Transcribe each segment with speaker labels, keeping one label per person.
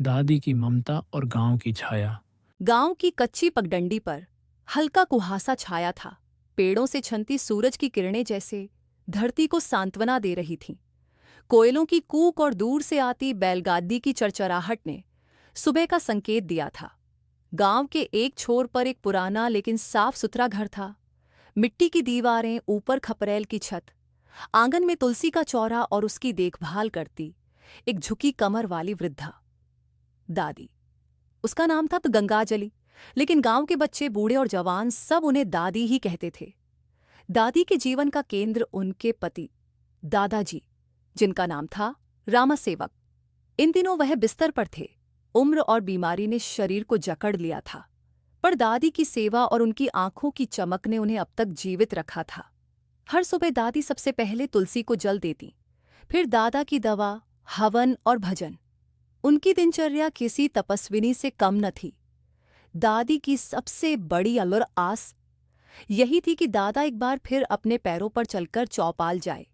Speaker 1: दादी की ममता और गांव की छाया।
Speaker 2: गांव की कच्ची पगडंडी पर हल्का कुहासा छाया था। पेड़ों से छनती सूरज की किरणें जैसे धरती को सांत्वना दे रही थीं। कोयलों की कूक और दूर से आती बैलगाड़ी की चरचराहट ने सुबह का संकेत दिया था। गांव के एक छोर पर एक पुराना लेकिन साफ सुथरा घर था। मिट्टी की दीवारें, ऊपर खपरेल की छत, आंगन में तुलसी का चौरा और उसकी देखभाल करती एक झुकी कमर वाली वृद्धा दादी। उसका नाम था तो गंगाजली, लेकिन गांव के बच्चे, बूढ़े और जवान सब उन्हें दादी ही कहते थे। दादी के जीवन का केंद्र उनके पति दादाजी, जिनका नाम था रामासेवक। इन दिनों वह बिस्तर पर थे। उम्र और बीमारी ने शरीर को जकड़ लिया था, पर दादी की सेवा और उनकी आंखों की चमक ने उन्हें अब तक जीवित रखा था। हर सुबह दादी सबसे पहले तुलसी को जल देती, फिर दादा की दवा, हवन और भजन। उनकी दिनचर्या किसी तपस्विनी से कम न थी। दादी की सबसे बड़ी अलुर आस यही थी कि दादा एक बार फिर अपने पैरों पर चलकर चौपाल जाए,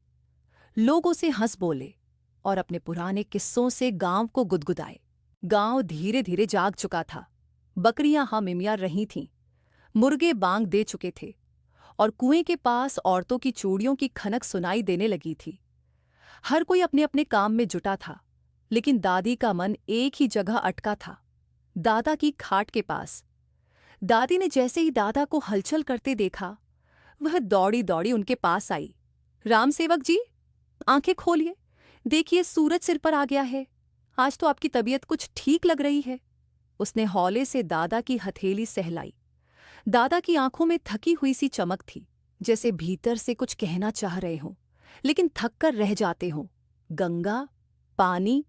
Speaker 2: लोगों से हंस बोले और अपने पुराने किस्सों से गांव को गुदगुदाए। गांव धीरे धीरे जाग चुका था। बकरियां हमिमिया रही थीं, मुर्गे बांग दे चुके थे और कुएं के पास औरतों की चूड़ियों की खनक सुनाई देने लगी थी। हर कोई अपने अपने काम में जुटा था, लेकिन दादी का मन एक ही जगह अटका था, दादा की खाट के पास। दादी ने जैसे ही दादा को हलचल करते देखा, वह दौड़ी दौड़ी उनके पास आई। राम सेवक जी, आंखें खोलिए, देखिए सूरज सिर पर आ गया है। आज तो आपकी तबीयत कुछ ठीक लग रही है। उसने हौले से दादा की हथेली सहलाई। दादा की आंखों में थकी हुई सी चमक थी, जैसे भीतर से कुछ कहना चाह रहे हों, लेकिन थक कर रह जाते हों। गंगा, पानी,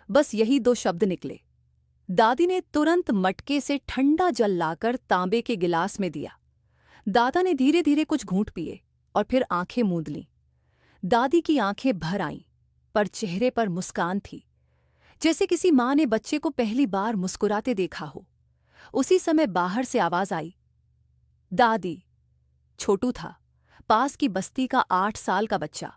Speaker 2: बस यही दो शब्द निकले। दादी ने तुरंत मटके से ठंडा जल लाकर तांबे के गिलास में दिया। दादा ने धीरे धीरे कुछ घूंट पिए और फिर आंखें मूंद लीं। दादी की आंखें भर आईं, पर चेहरे पर मुस्कान थी, जैसे किसी माँ ने बच्चे को पहली बार मुस्कुराते देखा हो। उसी समय बाहर से आवाज आई, दादी। छोटू था, पास की बस्ती का 8 साल का बच्चा।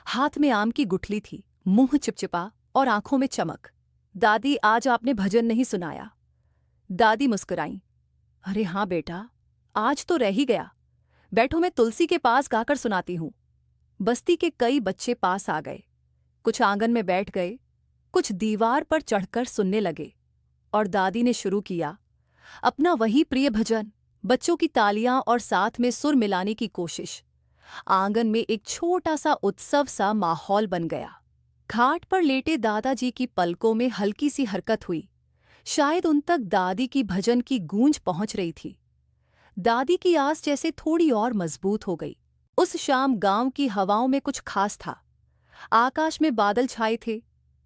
Speaker 2: हाथ में आम की गुठली थी, मुंह चिपचिपा और आंखों में चमक। दादी, आज आपने भजन नहीं सुनाया। दादी मुस्कुराईं। अरे हाँ बेटा, आज तो रह ही गया। बैठो, मैं तुलसी के पास गाकर सुनाती हूं। बस्ती के कई बच्चे पास आ गए। कुछ आंगन में बैठ गए, कुछ दीवार पर चढ़कर सुनने लगे। और दादी ने शुरू किया अपना वही प्रिय भजन। बच्चों की तालियां और साथ में सुर मिलाने की कोशिश। आंगन में एक छोटा सा उत्सव सा माहौल बन गया। खाट पर लेटे दादाजी की पलकों में हल्की सी हरकत हुई। शायद उन तक दादी की भजन की गूंज पहुंच रही थी। दादी की आस जैसे थोड़ी और मजबूत हो गई। उस शाम गांव की हवाओं में कुछ खास था। आकाश में बादल छाए थे,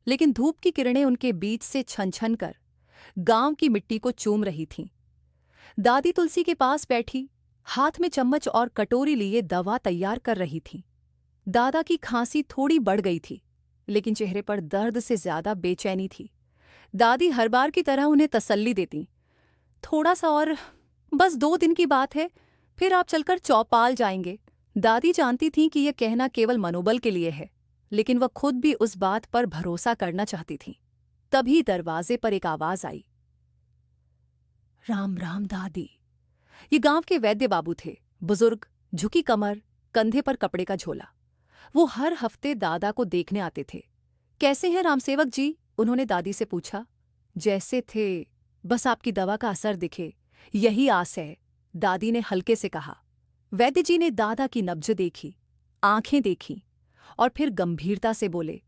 Speaker 2: लेकिन धूप की किरणें उनके बीच से छन छन कर गांव की मिट्टी को चूम रही थीं। दादी तुलसी के पास बैठी, हाथ में चम्मच और कटोरी लिए दवा तैयार कर रही थीं। दादा की खांसी थोड़ी बढ़ गई थी, लेकिन चेहरे पर दर्द से ज्यादा बेचैनी थी। दादी हर बार की तरह उन्हें तसल्ली देती, थोड़ा सा और, बस 2 दिन की बात है, फिर आप चलकर चौपाल जाएंगे। दादी जानती थीं कि यह कहना केवल मनोबल के लिए है, लेकिन वह खुद भी उस बात पर भरोसा करना चाहती थीं। तभी दरवाजे पर एक आवाज आई, राम राम दादी। ये गांव के वैद्य बाबू थे, बुजुर्ग, झुकी कमर, कंधे पर कपड़े का झोला। वो हर हफ्ते दादा को देखने आते थे। कैसे हैं रामसेवक जी? उन्होंने दादी से पूछा। जैसे थे, बस आपकी दवा का असर दिखे, यही आस है, दादी ने हल्के से कहा। वैद्य जी ने दादा की नब्ज देखी, आंखें देखीं और फिर गंभीरता से बोले,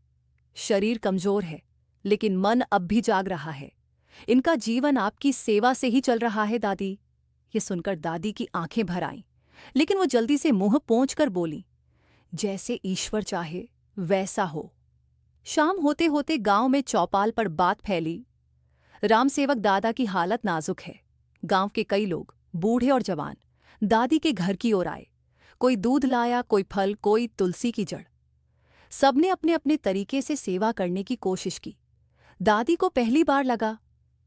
Speaker 2: शरीर कमजोर है, लेकिन मन अब भी जाग रहा है। इनका जीवन आपकी सेवा से ही चल रहा है दादी। ये सुनकर दादी की आंखें भर आईं, लेकिन वो जल्दी से मुंह पोंछ कर बोली, जैसे ईश्वर चाहे वैसा हो। शाम होते होते गांव में चौपाल पर बात फैली, रामसेवक दादा की हालत नाजुक है। गांव के कई लोग, बूढ़े और जवान, दादी के घर की ओर आए। कोई दूध लाया, कोई फल, कोई तुलसी की जड़। सबने अपने अपने तरीके से सेवा करने की कोशिश की। दादी को पहली बार लगा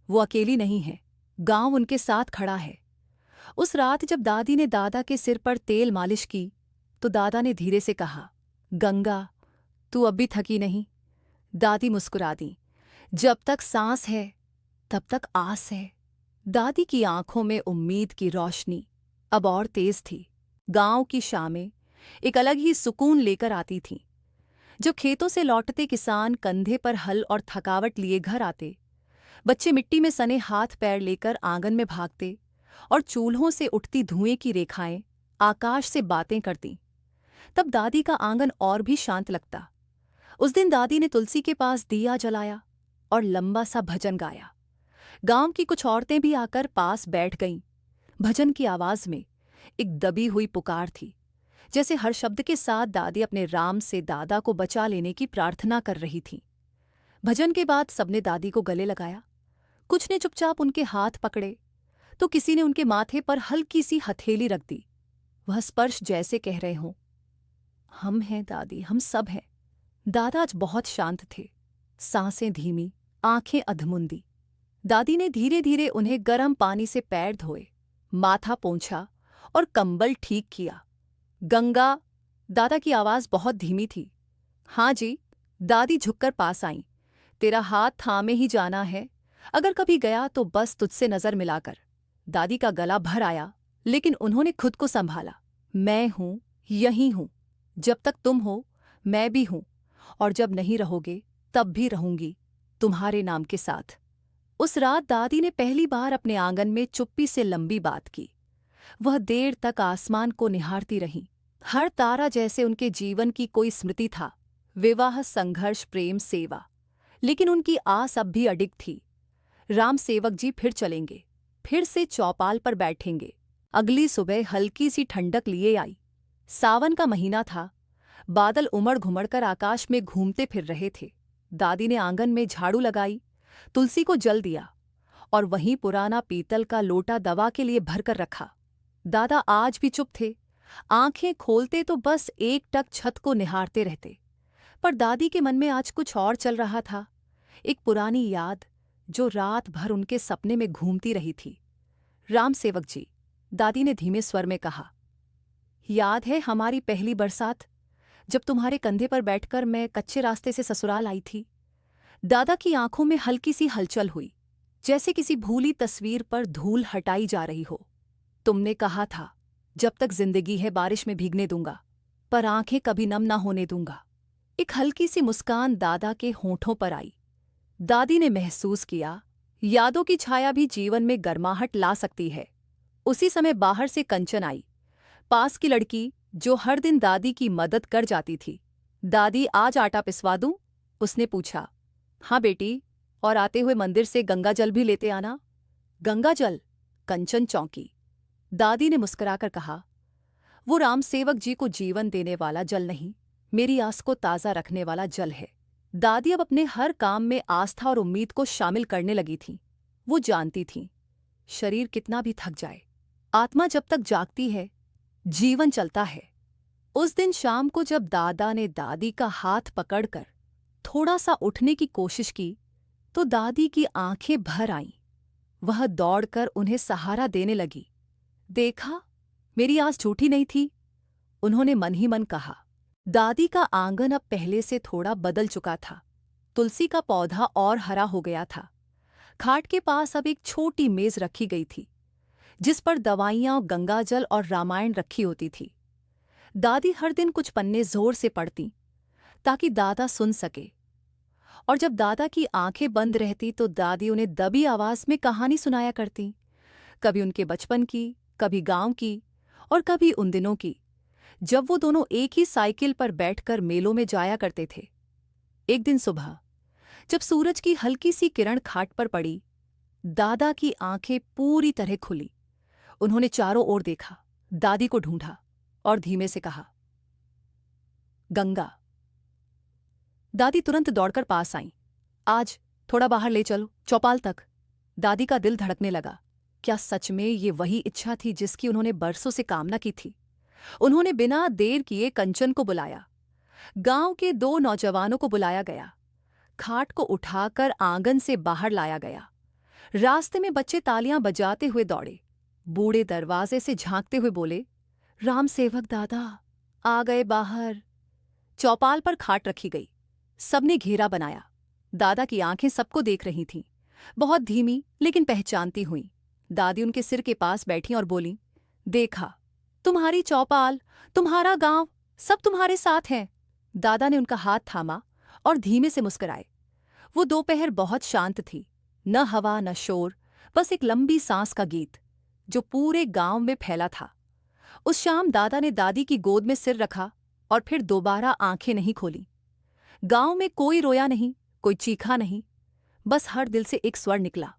Speaker 2: वो अकेली नहीं है, गांव उनके साथ खड़ा है। उस रात जब दादी ने दादा के सिर पर तेल मालिश की, तो दादा ने धीरे से कहा, गंगा, तू अब भी थकी नहीं? दादी मुस्कुरा दी, जब तक सांस है तब तक आस है। दादी की आंखों में उम्मीद की रोशनी अब और तेज थी। गांव की शामें एक अलग ही सुकून लेकर आती थीं। जब खेतों से लौटते किसान कंधे पर हल और थकावट लिए घर आते, बच्चे मिट्टी में सने हाथ पैर लेकर आंगन में भागते और चूल्हों से उठती धुएं की रेखाएं आकाश से बातें करतीं, तब दादी का आंगन और भी शांत लगता। उस दिन दादी ने तुलसी के पास दिया जलाया और लंबा सा भजन गाया। गांव की कुछ औरतें भी आकर पास बैठ गईं। भजन की आवाज में एक दबी हुई पुकार थी, जैसे हर शब्द के साथ दादी अपने राम से दादा को बचा लेने की प्रार्थना कर रही थीं। भजन के बाद सबने दादी को गले लगाया। कुछ ने चुपचाप उनके हाथ पकड़े, तो किसी ने उनके माथे पर हल्की सी हथेली रख दी। वह स्पर्श जैसे कह रहे हों, हम हैं दादी, हम सब हैं। दादा आज बहुत शांत थे, सांसें धीमी, आंखें अधमुंदी। दादी ने धीरे धीरे उन्हें गर्म पानी से पैर धोए, माथा पोंछा और कंबल ठीक किया। गंगा, दादा की आवाज बहुत धीमी थी। हाँ जी, दादी झुककर पास आईं। तेरा हाथ थामे ही जाना है, अगर कभी गया तो बस तुझसे नजर मिलाकर। दादी का गला भर आया, लेकिन उन्होंने खुद को संभाला। मैं हूं, यहीं हूं। जब तक तुम हो, मैं भी हूं, और जब नहीं रहोगे तब भी रहूंगी, तुम्हारे नाम के साथ। उस रात दादी ने पहली बार अपने आंगन में चुप्पी से लंबी बात की। वह देर तक आसमान को निहारती रहीं। हर तारा जैसे उनके जीवन की कोई स्मृति था, विवाह, संघर्ष, प्रेम, सेवा। लेकिन उनकी आस अब भी अडिग थी। राम सेवक जी फिर चलेंगे, फिर से चौपाल पर बैठेंगे। अगली सुबह हल्की सी ठंडक लिए आई। सावन का महीना था। बादल उमड़ घुमड़ कर आकाश में घूमते फिर रहे थे। दादी ने आंगन में झाड़ू लगाई, तुलसी को जल दिया और वहीं पुराना पीतल का लोटा दवा के लिए भरकर रखा। दादा आज भी चुप थे। आंखें खोलते तो बस एकटक छत को निहारते रहते। पर दादी के मन में आज कुछ और चल रहा था, एक पुरानी याद जो रात भर उनके सपने में घूमती रही थी। राम सेवक जी, दादी ने धीमे स्वर में कहा, याद है हमारी पहली बरसात, जब तुम्हारे कंधे पर बैठकर मैं कच्चे रास्ते से ससुराल आई थी। दादा की आंखों में हल्की सी हलचल हुई, जैसे किसी भूली तस्वीर पर धूल हटाई जा रही हो। तुमने कहा था, जब तक जिंदगी है बारिश में भीगने दूंगा, पर आंखें कभी नम ना होने दूंगा। एक हल्की सी मुस्कान दादा के होंठों पर आई। दादी ने महसूस किया, यादों की छाया भी जीवन में गर्माहट ला सकती है। उसी समय बाहर से कंचन आई, पास की लड़की जो हर दिन दादी की मदद कर जाती थी। दादी, आज आटा पिसवा दूं? उसने पूछा। हाँ बेटी, और आते हुए मंदिर से गंगा जल भी लेते आना। गंगा जल? कंचन चौंकी। दादी ने मुस्कुराकर कहा, वो राम सेवक जी को जीवन देने वाला जल नहीं, मेरी आस को ताज़ा रखने वाला जल है। दादी अब अपने हर काम में आस्था और उम्मीद को शामिल करने लगी थीं। वो जानती थीं, शरीर कितना भी थक जाए, आत्मा जब तक जागती है, जीवन चलता है। उस दिन शाम को जब दादा ने दादी का हाथ पकड़कर थोड़ा सा उठने की कोशिश की, तो दादी की आंखें भर आईं। वह दौड़कर उन्हें सहारा देने लगी। देखा, मेरी आस झूठी नहीं थी, उन्होंने मन ही मन कहा। दादी का आंगन अब पहले से थोड़ा बदल चुका था। तुलसी का पौधा और हरा हो गया था। खाट के पास अब एक छोटी मेज रखी गई थी, जिस पर दवाइयां, गंगाजल और रामायण रखी होती थी। दादी हर दिन कुछ पन्ने जोर से पढ़ती, ताकि दादा सुन सके, और जब दादा की आंखें बंद रहती तो दादी उन्हें दबी आवाज में कहानी सुनाया करती, कभी उनके बचपन की, कभी गांव की, और कभी उन दिनों की जब वो दोनों एक ही साइकिल पर बैठकर मेलों में जाया करते थे। एक दिन सुबह जब सूरज की हल्की सी किरण खाट पर पड़ी, दादा की आंखें पूरी तरह खुली। उन्होंने चारों ओर देखा, दादी को ढूंढा और धीमे से कहा, गंगा। दादी तुरंत दौड़कर पास आईं। आज थोड़ा बाहर ले चलो, चौपाल तक। दादी का दिल धड़कने लगा। क्या सच में ये वही इच्छा थी जिसकी उन्होंने बरसों से कामना की थी? उन्होंने बिना देर किए कंचन को बुलाया। गांव के 2 नौजवानों को बुलाया गया। खाट को उठाकर आंगन से बाहर लाया गया। रास्ते में बच्चे तालियां बजाते हुए दौड़े। बूढ़े दरवाजे से झांकते हुए बोले, राम सेवक दादा आ गए बाहर। चौपाल पर खाट रखी गई। सबने घेरा बनाया। दादा की आंखें सबको देख रही थीं। बहुत धीमी लेकिन पहचानती हुई। दादी उनके सिर के पास बैठी और बोली, देखा, तुम्हारी चौपाल, तुम्हारा गांव, सब तुम्हारे साथ हैं। दादा ने उनका हाथ थामा और धीमे से मुस्कुराए। वो दोपहर बहुत शांत थी, न हवा न शोर, बस एक लंबी सांस का गीत जो पूरे गांव में फैला था। उस शाम दादा ने दादी की गोद में सिर रखा और फिर दोबारा आंखें नहीं खोली। गांव में कोई रोया नहीं, कोई चीखा नहीं, बस हर दिल से एक स्वर निकला।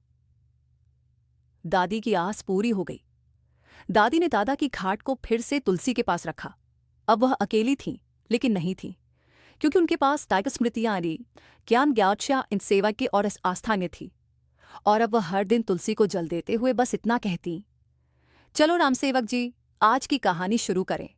Speaker 2: दादी की आस पूरी हो गई। दादी ने दादा की खाट को फिर से तुलसी के पास रखा। अब वह अकेली थी, लेकिन नहीं थी, क्योंकि उनके पास टाइगर स्मृतियां आरी ज्ञान ज्ञाच्या इन सेवा की और इस आस्था में थी। और अब वह हर दिन तुलसी को जल देते हुए बस इतना कहती, चलो रामसेवक जी, आज की कहानी शुरू करें।